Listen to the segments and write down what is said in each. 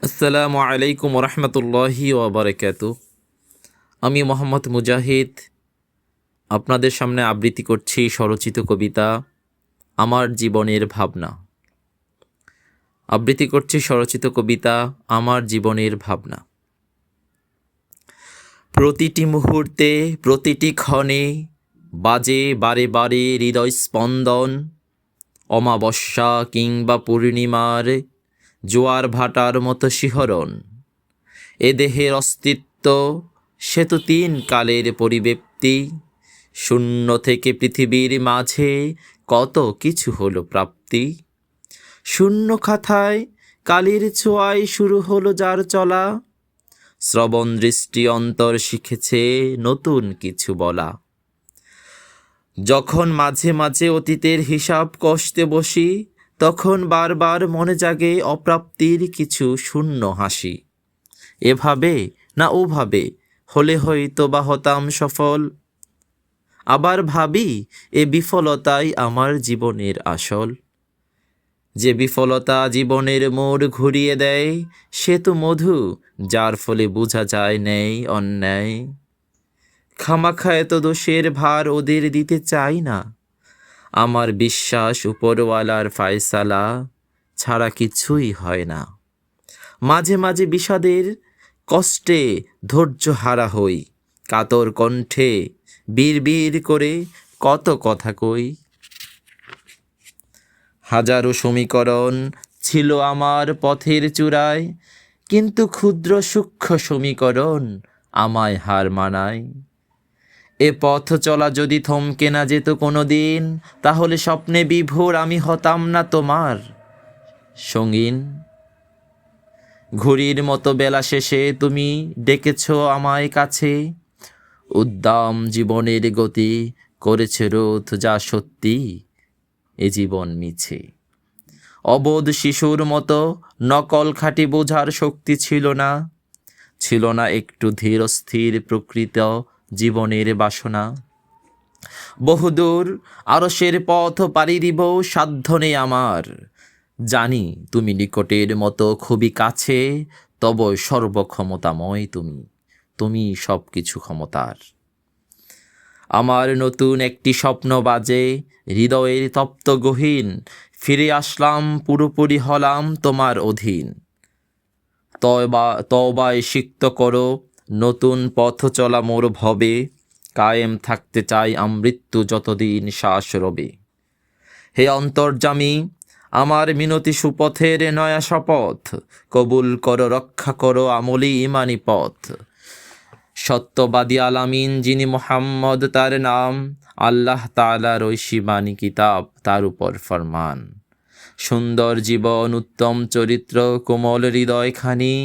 আসসালামু আলাইকুম রহমতুল্লাহি ওবরাকাতু। আমি মোহাম্মদ মুজাহিদ আপনাদের সামনে আবৃত্তি করছি স্বরচিত কবিতা আমার জীবনের ভাবনা। আবৃত্তি করছি স্বরচিত কবিতা আমার জীবনের ভাবনা। প্রতিটি মুহূর্তে প্রতিটি ক্ষণে বাজে বারে বারে হৃদয় স্পন্দন। অমাবস্যা কিংবা পূর্ণিমার জোয়ার ভাটার মতো শিহরণ। এ দেহের অস্তিত্ব সে তো 3 কালের পরিব্যক্তি। শূন্য থেকে পৃথিবীর মাঝে কত কিছু হলো প্রাপ্তি। শূন্য খাতায় কালির ছোঁয়ায় শুরু হলো যার চলা। শ্রবণ দৃষ্টি অন্তর শিখেছে নতুন কিছু বলা। যখন মাঝে মাঝে অতীতের হিসাব কষতে বসি, তখন বারবার মনে জাগে অপ্রাপ্তির কিছু শূন্য হাসি। এভাবে না ওভাবে হলে হয়তো বা হতাম সফল। আবার ভাবি এ বিফলতাই আমার জীবনের আসল। যে বিফলতা জীবনের মোড় ঘুরিয়ে দেয় সে তো মধু, যার ফলে বোঝা যায় ন্যায় অন্যায়। খামাখা এত দোষের ভার ওদের দিতে চাই না। আমার বিশ্বাস উপরওয়ালার ফায়সালা ছাড়া কিছুই হয় না। মাঝে মাঝে বিষাদের কষ্টে ধৈর্য হারা হই, কাতর কণ্ঠে বিড় করে কত কথা কই। হাজারো সমীকরণ ছিল আমার পথের চূড়ায়, কিন্তু ক্ষুদ্র সূক্ষ্ম সমীকরণ আমায় হার মানায়। এ পথ চলা যদি থমকে না যেত কোনো দিন, তাহলে স্বপ্নে বিভোর আমি হতাম না তোমার সঙ্গীন। ঘড়ির মতো বেলা শেষে তুমি ডেকেছ আমায় কাছে। উদ্দাম জীবনের গতি করেছে রোধ, যা সত্যি এ জীবন মিছে। অবোধ শিশুর মতো নকল খাঁটি বোঝার শক্তি ছিল না। ছিল না একটু ধীর স্থির প্রকৃত জীবনের বাসনা। বহুদূর আরশের পথ পাড়ি দিব সাধ্য নেই আমার। জানি তুমি নিকটের মতো খুবই কাছে, তব সর্বক্ষমতাময় তুমি সব কিছু ক্ষমতার। আমার নতুন একটি স্বপ্ন বাজে হৃদয়ের তপ্ত গহীন। ফিরে আসলাম, পুরোপুরি হলাম তোমার অধীন। তওবায় সিক্ত করো নতুন পথ চলা মোর ভবে। কায়েম থাকতে চাই আমৃত্যু যতদিন শ্বাস রবে। হে অন্তর্যামী, আমার মিনতি সুপথের নয়া শপথ। কবুল করো, রক্ষা করো আমলি ইমানি পথ। সত্যবাদী আলামিন যিনি মোহাম্মদ তার নাম, আল্লাহ তাআলার ঐশী বাণী কিতাব তার উপর ফরমান। সুন্দর জীবন উত্তম চরিত্র কোমল হৃদয় খানি,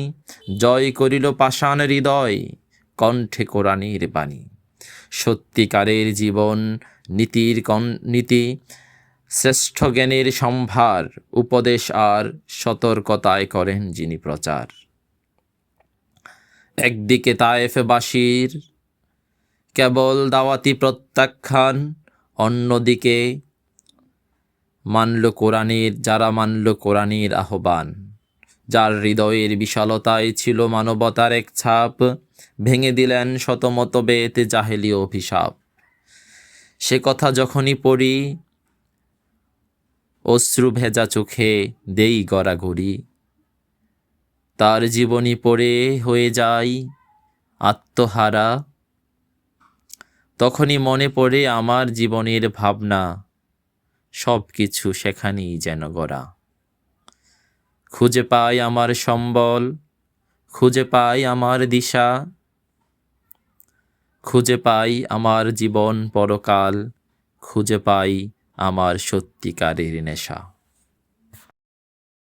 জয় করিল পাষাণ হৃদয় কণ্ঠে কোরআনের বাণী। সত্যিকারের জীবন নীতি শ্রেষ্ঠ জ্ঞানের সম্ভার, উপদেশ আর সতর্কতায় করেন যিনি প্রচার। একদিকে তায়েফবাসীর কেবল দাওয়াতি প্রত্যাখ্যান, অন্যদিকে যারা মানল কোরআনের আহ্বান। যার হৃদয়ের বিশালতায় ছিল মানবতার এক ছাপ, ভেঙে দিলেন শতমত বেত জাহেলি অভিশাপ। সে কথা যখনই পড়ি অশ্রু ভেজা চোখে দেই গড়াগড়ি। তার জীবনী পড়ে হয়ে যায় আত্মহারা। তখনই মনে পড়ে আমার জীবনের ভাবনা, সব কিছু সেখানেই যেন গড়া। খুঁজে পাই আমার সম্বল, খুঁজে পাই আমার দিশা, খুঁজে পাই আমার জীবন পরকাল, খুঁজে পাই আমার সত্যিকারের নেশা।